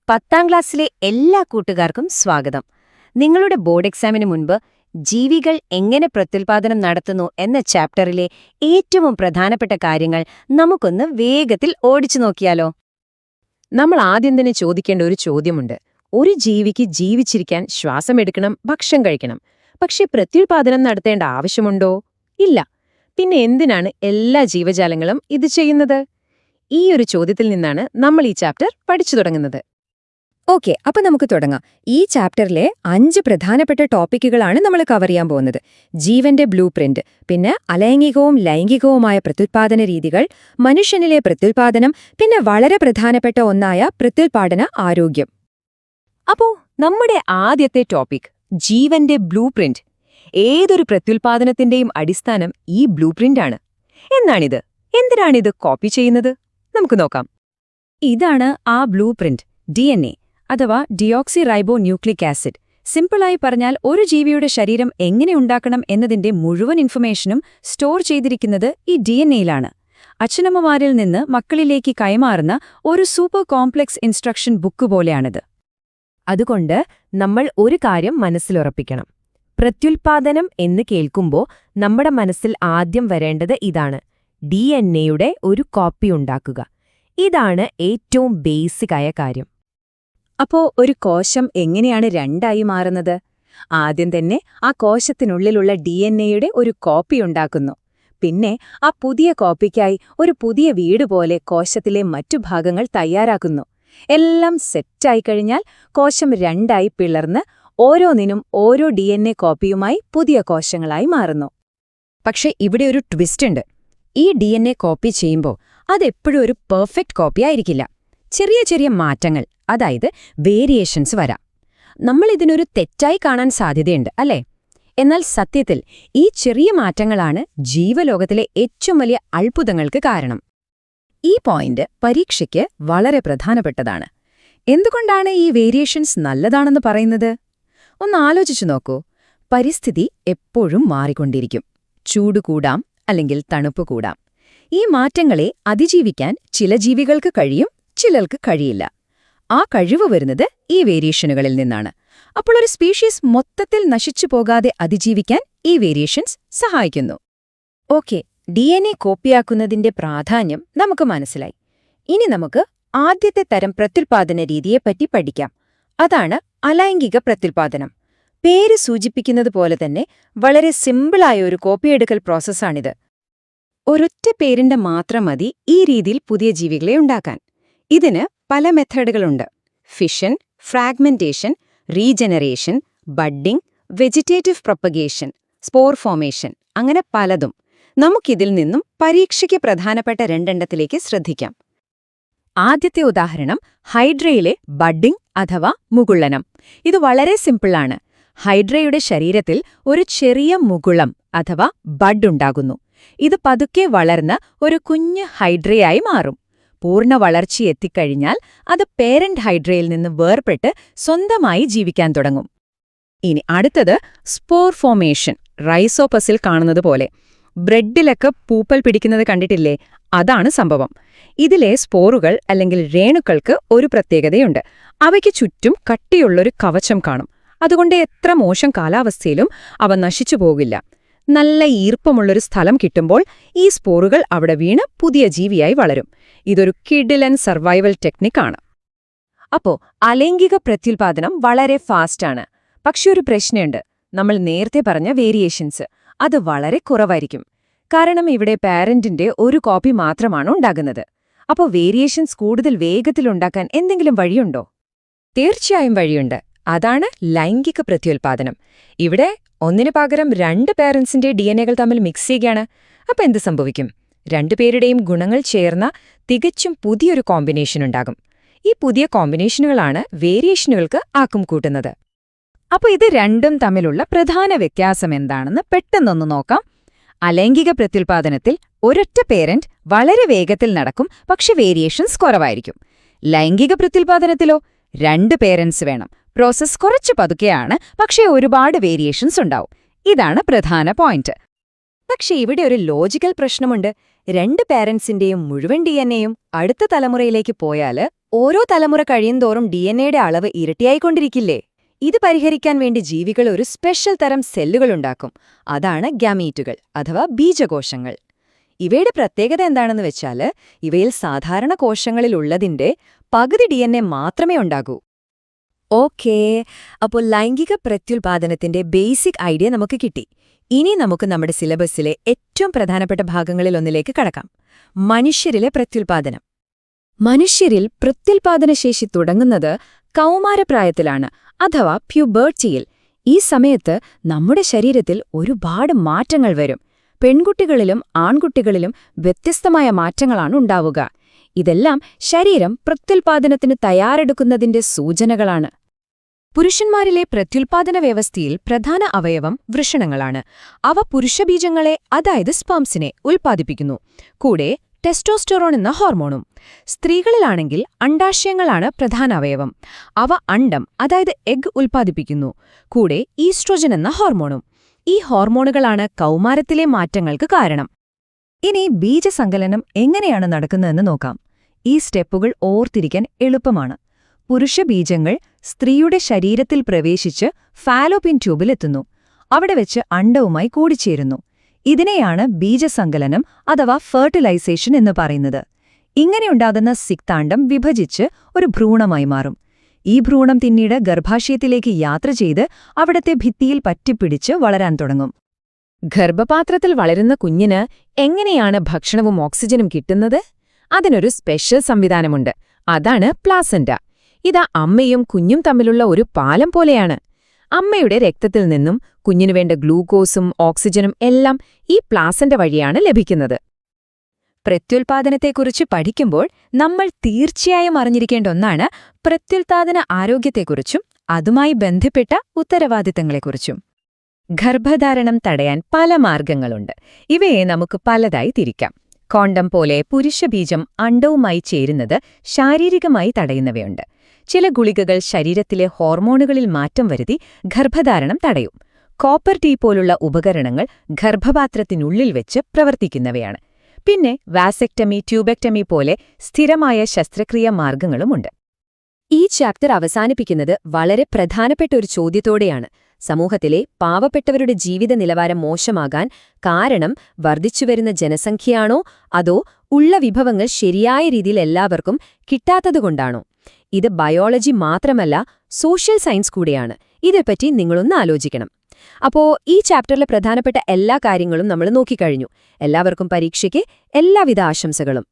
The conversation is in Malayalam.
10ാം ക്ലാസ്സിലെ എല്ലാ കൂട്ടുകാർക്കും സ്വാഗതം. നിങ്ങളുടെ ബോർഡ് എക്സാമിന് മുൻപ് ജീവികൾ എങ്ങനെ പ്രത്യുൽപാദനം നടത്തുന്നു എന്ന ചാപ്റ്ററിലെ ഏറ്റവും പ്രധാനപ്പെട്ട കാര്യങ്ങൾ നമുക്കൊന്ന് വേഗത്തിൽ ഓടിച്ചു നോക്കിയാലോ? നമ്മൾ ആദ്യം തന്നെ ചോദിക്കേണ്ട ഒരു ചോദ്യമുണ്ട്. ഒരു ജീവിക്ക് ജീവിച്ചിരിക്കാൻ ശ്വാസമെടുക്കണം, ഭക്ഷണം കഴിക്കണം. പക്ഷെ പ്രത്യുൽപാദനം നടത്തേണ്ട ആവശ്യമുണ്ടോ? ഇല്ല. പിന്നെ എന്തിനാണ് എല്ലാ ജീവജാലങ്ങളും ഇത് ചെയ്യുന്നത്? ഈ ഒരു ചോദ്യത്തിൽ നിന്നാണ് നമ്മൾ ഈ ചാപ്റ്റർ പഠിച്ചു തുടങ്ങുന്നത്. ഓക്കെ, അപ്പൊ നമുക്ക് തുടങ്ങാം. ഈ ചാപ്റ്ററിലെ 5 പ്രധാനപ്പെട്ട ടോപ്പിക്കുകളാണ് നമ്മൾ കവർ ചെയ്യാൻ പോകുന്നത്. ജീവന്റെ ബ്ലൂ പ്രിന്റ്, പിന്നെ അലൈംഗികവും ലൈംഗികവുമായ പ്രത്യുൽപാദന രീതികൾ, മനുഷ്യനിലെ പ്രത്യുൽപാദനം, പിന്നെ വളരെ പ്രധാനപ്പെട്ട ഒന്നായ പ്രത്യുൽപാദന ആരോഗ്യം. അപ്പോ നമ്മുടെ ആദ്യത്തെ ടോപ്പിക് ജീവന്റെ ബ്ലൂ പ്രിന്റ്. ഏതൊരു പ്രത്യുൽപാദനത്തിന്റെയും അടിസ്ഥാനം ഈ ബ്ലൂ പ്രിന്റാണ്. എന്നാണിത്? എന്തിനാണിത് കോപ്പി ചെയ്യുന്നത്? നമുക്ക് നോക്കാം. ഇതാണ് ആ ബ്ലൂ പ്രിന്റ്, DNA അഥവാ ഡിയോക്സി റൈബോ ന്യൂക്ലിക് ആസിഡ്. സിമ്പിളായി പറഞ്ഞാൽ ഒരു ജീവിയുടെ ശരീരം എങ്ങനെ ഉണ്ടാക്കണം എന്നതിന്റെ മുഴുവൻ ഇൻഫർമേഷനും സ്റ്റോർ ചെയ്തിരിക്കുന്നത് ഈ DNAയിലാണ്. അച്ഛനമ്മമാരിൽ നിന്ന് മക്കളിലേക്ക് കൈമാറുന്ന ഒരു സൂപ്പർ കോംപ്ലക്സ് ഇൻസ്ട്രക്ഷൻ ബുക്ക് പോലെയാണിത്. അതുകൊണ്ട് നമ്മൾ ഒരു കാര്യം മനസ്സിലുറപ്പിക്കണം. പ്രത്യുൽപാദനം എന്ന് കേൾക്കുമ്പോൾ നമ്മുടെ മനസ്സിൽ ആദ്യം വരേണ്ടത് ഇതാണ്: DNA ഒരു കോപ്പി ഉണ്ടാക്കുക. ഇതാണ് ഏറ്റവും ബേസിക്കായ കാര്യം. അപ്പോ ഒരു കോശം എങ്ങനെയാണ് രണ്ടായി മാറുന്നത്? ആദ്യം തന്നെ ആ കോശത്തിനുള്ളിലുള്ള DNA ഒരു കോപ്പി ഉണ്ടാക്കുന്നു. പിന്നെ ആ പുതിയ കോപ്പിക്കായി ഒരു പുതിയ വീട് പോലെ കോശത്തിലെ മറ്റു ഭാഗങ്ങൾ തയ്യാറാക്കുന്നു. എല്ലാം സെറ്റായിക്കഴിഞ്ഞാൽ കോശം രണ്ടായി പിളർന്ന് ഓരോന്നിനും ഓരോ DNA കോപ്പിയുമായി പുതിയ കോശങ്ങളായി മാറുന്നു. പക്ഷെ ഇവിടെ ഒരു ട്വിസ്റ്റ് ഉണ്ട്. ഈ DNA കോപ്പി ചെയ്യുമ്പോൾ അതെപ്പോഴും ഒരു പെർഫെക്റ്റ് കോപ്പി ആയിരിക്കില്ല. ചെറിയ ചെറിയ മാറ്റങ്ങൾ, അതായത് വേരിയേഷൻസ് വരാം. നമ്മളിതിനൊരു തെറ്റായി കാണാൻ സാധ്യതയുണ്ട്, അല്ലേ? എന്നാൽ സത്യത്തിൽ ഈ ചെറിയ മാറ്റങ്ങളാണ് ജീവലോകത്തിലെ ഏറ്റവും വലിയ അത്ഭുതങ്ങൾക്ക് കാരണം. ഈ പോയിന്റ് പരീക്ഷയ്ക്ക് വളരെ പ്രധാനപ്പെട്ടതാണ്. എന്തുകൊണ്ടാണ് ഈ വേരിയേഷൻസ് നല്ലതാണെന്ന് പറയുന്നത്? ഒന്ന് ആലോചിച്ചു നോക്കൂ. പരിസ്ഥിതി എപ്പോഴും മാറിക്കൊണ്ടിരിക്കും. ചൂട് കൂടാം, അല്ലെങ്കിൽ തണുപ്പ് കൂടാം. ഈ മാറ്റങ്ങളെ അതിജീവിക്കാൻ ചില ജീവികൾക്ക് കഴിയും, ചിലർക്ക് കഴിയില്ല. ആ കഴിവ് വരുന്നത് ഈ വേരിയേഷനുകളിൽ നിന്നാണ്. അപ്പോൾ ഒരു സ്പീഷീസ് മൊത്തത്തിൽ നശിച്ചു പോകാതെ അതിജീവിക്കാൻ ഈ വേരിയേഷൻസ് സഹായിക്കുന്നു. ഓക്കെ, DNA കോപ്പിയാക്കുന്നതിന്റെ പ്രാധാന്യം നമുക്ക് മനസ്സിലായി. ഇനി നമുക്ക് ആദ്യത്തെ തരം പ്രത്യുൽപാദന രീതിയെപ്പറ്റി പഠിക്കാം. അതാണ് അലൈംഗിക പ്രത്യുൽപാദനം. പേര് സൂചിപ്പിക്കുന്നത് പോലെ തന്നെ വളരെ സിമ്പിളായ ഒരു കോപ്പിയെടുക്കൽ പ്രോസസ്സാണിത്. ഒരൊറ്റ പേരിന്റെ മാത്രം മതി ഈ രീതിയിൽ പുതിയ ജീവികളെ ഉണ്ടാക്കാൻ. ഇതിന് പല മെത്തേഡുകളുണ്ട്: fission, fragmentation, regeneration, budding, vegetative propagation, spore formation, അങ്ങനെ പലതും. നമുക്കിതിൽ നിന്നും പരീക്ഷയ്ക്ക് പ്രധാനപ്പെട്ട 2 ശ്രദ്ധിക്കാം. ആദ്യത്തെ ഉദാഹരണം ഹൈഡ്രയിലെ ബഡ്ഡിംഗ് അഥവാ മുകുളനം. ഇത് വളരെ സിമ്പിളാണ്. ഹൈഡ്രയുടെ ശരീരത്തിൽ ഒരു ചെറിയ മുകുളം അഥവാ ബഡ് ഉണ്ടാകുന്നു. ഇത് പതുക്കെ വളർന്ന് ഒരു കുഞ്ഞ് ഹൈഡ്രയായി മാറും. പൂർണ്ണ വളർച്ചയെത്തിക്കഴിഞ്ഞാൽ അത് പേരന്റ് ഹൈഡ്രയിൽ നിന്ന് വേർപെട്ട് സ്വന്തമായി ജീവിക്കാൻ തുടങ്ങും. ഇനി അടുത്തത് സ്പോർ ഫോമേഷൻ. റൈസോപ്പസിൽ കാണുന്നത് പോലെ ബ്രെഡിലൊക്കെ പൂപ്പൽ പിടിക്കുന്നത് കണ്ടിട്ടില്ലേ? അതാണ് സംഭവം. ഇതിലെ സ്പോറുകൾ അല്ലെങ്കിൽ രേണുക്കൾക്ക് ഒരു പ്രത്യേകതയുണ്ട്. അവയ്ക്ക് ചുറ്റും കട്ടിയുള്ളൊരു കവചം കാണും. അതുകൊണ്ട് എത്ര മോശം കാലാവസ്ഥയിലും അവ നശിച്ചു പോകില്ല. നല്ല ഈർപ്പമുള്ളൊരു സ്ഥലം കിട്ടുമ്പോൾ ഈ സ്പോറുകൾ അവിടെ വീണ് പുതിയ ജീവിയായി വളരും. ഇതൊരു കിഡിലൻ സർവൈവൽ ടെക്നിക്കാണ്. അപ്പോ അലൈംഗിക പ്രത്യുൽപാദനം വളരെ ഫാസ്റ്റാണ്. പക്ഷെ ഒരു പ്രശ്നമുണ്ട്. നമ്മൾ നേരത്തെ പറഞ്ഞ വേരിയേഷൻസ് അത് വളരെ കുറവായിരിക്കും. കാരണം ഇവിടെ പാരന്റിന്റെ ഒരു കോപ്പി മാത്രമാണ് ഉണ്ടാകുന്നത്. അപ്പോൾ വേരിയേഷൻസ് കൂടുതൽ വേഗത്തിലുണ്ടാക്കാൻ എന്തെങ്കിലും വഴിയുണ്ടോ? തീർച്ചയായും വഴിയുണ്ട്. അതാണ് ലൈംഗിക പ്രത്യുൽപാദനം. ഇവിടെ ഒന്നിനു പകരം 2 പാരന്റ്സിന്റെ DNAകൾ തമ്മിൽ മിക്സ് ചെയ്യുകയാണ്. അപ്പൊ എന്ത് സംഭവിക്കും? 2 പേരുടെയും ഗുണങ്ങൾ ചേർന്ന തികച്ചും പുതിയൊരു കോമ്പിനേഷൻ ഉണ്ടാകും. ഈ പുതിയ കോമ്പിനേഷനുകളാണ് വേരിയേഷനുകൾക്ക് ആക്കം കൂട്ടുന്നത്. അപ്പൊ ഇത് രണ്ടും തമ്മിലുള്ള പ്രധാന വ്യത്യാസം എന്താണെന്ന് പെട്ടെന്നൊന്ന് നോക്കാം. അലൈംഗിക പ്രത്യുൽപാദനത്തിൽ ഒരൊറ്റ പേരന്റ് വളരെ വേഗത്തിൽ നടക്കും, പക്ഷെ വേരിയേഷൻസ് കുറവായിരിക്കും. ലൈംഗിക പ്രത്യുൽപാദനത്തിലോ 2 പേരന്റ്സ് വേണം. പ്രോസസ് കുറച്ച് പതുക്കെയാണ്, പക്ഷേ ഒരുപാട് വേരിയേഷൻസ് ഉണ്ടാവും. ഇതാണ് പ്രധാന പോയിന്റ്. പക്ഷെ ഇവിടെ ഒരു ലോജിക്കൽ പ്രശ്നമുണ്ട്. 2 പാരന്റ്സിന്റെയും മുഴുവൻ DNAയും അടുത്ത തലമുറയിലേക്ക് പോയാല് ഓരോ തലമുറ കഴിയുന്തോറും DNA അളവ് ഇരട്ടിയായിക്കൊണ്ടിരിക്കില്ലേ? ഇത് പരിഹരിക്കാൻ വേണ്ടി ജീവികൾ ഒരു സ്പെഷ്യൽ തരം സെല്ലുകളുണ്ടാക്കും. അതാണ് ഗാമീറ്റുകൾ അഥവാ ബീജകോശങ്ങൾ. ഇവയുടെ പ്രത്യേകത എന്താണെന്ന് വെച്ചാല് ഇവയിൽ സാധാരണ കോശങ്ങളിലുള്ളതിന്റെ പകുതി DNA മാത്രമേ ഉണ്ടാകൂ. ഓക്കേ, അപ്പോൾ ലൈംഗിക പ്രത്യുൽപാദനത്തിന്റെ ബേസിക് ഐഡിയ നമുക്ക് കിട്ടി. ഇനി നമുക്ക് നമ്മുടെ സിലബസിലെ ഏറ്റവും പ്രധാനപ്പെട്ട ഭാഗങ്ങളിലൊന്നിലേക്ക് കടക്കാം. മനുഷ്യരിലെ പ്രത്യുൽപാദനം. മനുഷ്യരിൽ പ്രത്യുൽപാദനശേഷി തുടങ്ങുന്നത് കൗമാരപ്രായത്തിലാണ്, അഥവാ പ്യൂബേർട്ടിയിൽ. ഈ സമയത്ത് നമ്മുടെ ശരീരത്തിൽ ഒരുപാട് മാറ്റങ്ങൾ വരും. പെൺകുട്ടികളിലും ആൺകുട്ടികളിലും വ്യത്യസ്തമായ മാറ്റങ്ങളാണ് ഉണ്ടാവുക. ഇതെല്ലാം ശരീരം പ്രത്യുൽപാദനത്തിന് തയ്യാറെടുക്കുന്നതിന്റെ സൂചനകളാണ്. പുരുഷന്മാരിലെ പ്രത്യുൽപാദന വ്യവസ്ഥയിൽ പ്രധാന അവയവം വൃഷണങ്ങളാണ്. അവ പുരുഷബീജങ്ങളെ, അതായത് സ്പേംസിനെ ഉൽപ്പാദിപ്പിക്കുന്നു, കൂടെ ടെസ്റ്റോസ്റ്റെറോൺ എന്ന ഹോർമോണും. സ്ത്രീകളിലാണെങ്കിൽ അണ്ഡാശയങ്ങളാണ് പ്രധാന അവയവം. അവ അണ്ഡം, അതായത് എഗ് ഉൽപ്പാദിപ്പിക്കുന്നു, കൂടെ ഈസ്ട്രോജൻ എന്ന ഹോർമോണും. ഈ ഹോർമോണുകളാണ് കൗമാരത്തിലെ മാറ്റങ്ങൾക്ക് കാരണം. ഇനി ബീജസങ്കലനം എങ്ങനെയാണ് നടക്കുന്നതെന്ന് നോക്കാം. ഈ സ്റ്റെപ്പുകൾ ഓർത്തിരിക്കാൻ എളുപ്പമാണ്. പുരുഷബീജങ്ങൾ സ്ത്രീയുടെ ശരീരത്തിൽ പ്രവേശിച്ച് ഫാലോപ്പിൻ ട്യൂബിലെത്തുന്നു. അവിടെ വെച്ച് അണ്ഡവുമായി കൂടിച്ചേരുന്നു. ഇതിനെയാണ് ബീജസങ്കലനം അഥവാ ഫെർട്ടിലൈസേഷൻ എന്ന് പറയുന്നത്. ഇങ്ങനെയുണ്ടാകുന്ന സിക്താണ്ഡം വിഭജിച്ച് ഒരു ഭ്രൂണമായി മാറും. ഈ ഭ്രൂണം പിന്നീട് ഗർഭാശയത്തിലേക്ക് യാത്ര ചെയ്ത് അവിടത്തെ ഭിത്തിയിൽ പറ്റിപ്പിടിച്ച് വളരാൻ തുടങ്ങും. ഗർഭപാത്രത്തിൽ വളരുന്ന കുഞ്ഞിന് എങ്ങനെയാണ് ഭക്ഷണവും ഓക്സിജനും കിട്ടുന്നത്? അതിനൊരു സ്പെഷ്യൽ സംവിധാനമുണ്ട്. അതാണ് പ്ലാസന്റ. ഇത് അമ്മയും കുഞ്ഞും തമ്മിലുള്ള ഒരു പാലം പോലെയാണ്. അമ്മയുടെ രക്തത്തിൽ നിന്നും കുഞ്ഞിനു വേണ്ട ഗ്ലൂക്കോസും ഓക്സിജനും എല്ലാം ഈ പ്ലാസന്റ വഴിയാണ് ലഭിക്കുന്നത്. പ്രത്യുൽപാദനത്തെക്കുറിച്ച് പഠിക്കുമ്പോൾ നമ്മൾ തീർച്ചയായും അറിഞ്ഞിരിക്കേണ്ട ഒന്നാണ് പ്രത്യുൽപാദന ആരോഗ്യത്തെക്കുറിച്ചും അതുമായി ബന്ധപ്പെട്ട ഉത്തരവാദിത്തങ്ങളെക്കുറിച്ചും. ഗർഭധാരണം തടയാൻ പല മാർഗങ്ങളുണ്ട്. ഇവയെ നമുക്ക് പലതായി തിരിക്കാം. കോണ്ടം പോലെ പുരുഷബീജം അണ്ഡവുമായി ചേരുന്നത് ശാരീരികമായി തടയുന്നവയുണ്ട്. ചില ഗുളികകൾ ശരീരത്തിലെ ഹോർമോണുകളിൽ മാറ്റം വരുത്തി ഗർഭധാരണം തടയും. കോപ്പർ ടീ പോലുള്ള ഉപകരണങ്ങൾ ഗർഭപാത്രത്തിനുള്ളിൽ വെച്ച് പ്രവർത്തിക്കുന്നവയാണ്. പിന്നെ വാസെക്ടമി, ട്യൂബെക്ടമി പോലെ സ്ഥിരമായ ശസ്ത്രക്രിയാ മാർഗങ്ങളുമുണ്ട്. ഈ ചാപ്റ്റർ അവസാനിപ്പിക്കുന്നത് വളരെ പ്രധാനപ്പെട്ട ഒരു ചോദ്യത്തോടെയാണ്. സമൂഹത്തിലെ പാവപ്പെട്ടവരുടെ ജീവിത നിലവാരം മോശമാകാൻ കാരണം വർദ്ധിച്ചുവരുന്ന ജനസംഖ്യയാണോ, അതോ ഉള്ള വിഭവങ്ങൾ ശരിയായ രീതിയിൽ എല്ലാവർക്കും കിട്ടാത്തതുകൊണ്ടാണോ? ഇത് ബയോളജി മാത്രമല്ല, സോഷ്യൽ സയൻസ് കൂടെയാണ്. ഇതേപ്പറ്റി നിങ്ങളൊന്ന് ആലോചിക്കണം. അപ്പോൾ ഈ ചാപ്റ്ററിലെ പ്രധാനപ്പെട്ട എല്ലാ കാര്യങ്ങളും നമ്മൾ നോക്കിക്കഴിഞ്ഞു. എല്ലാവർക്കും പരീക്ഷയ്ക്ക് എല്ലാവിധ ആശംസകളും.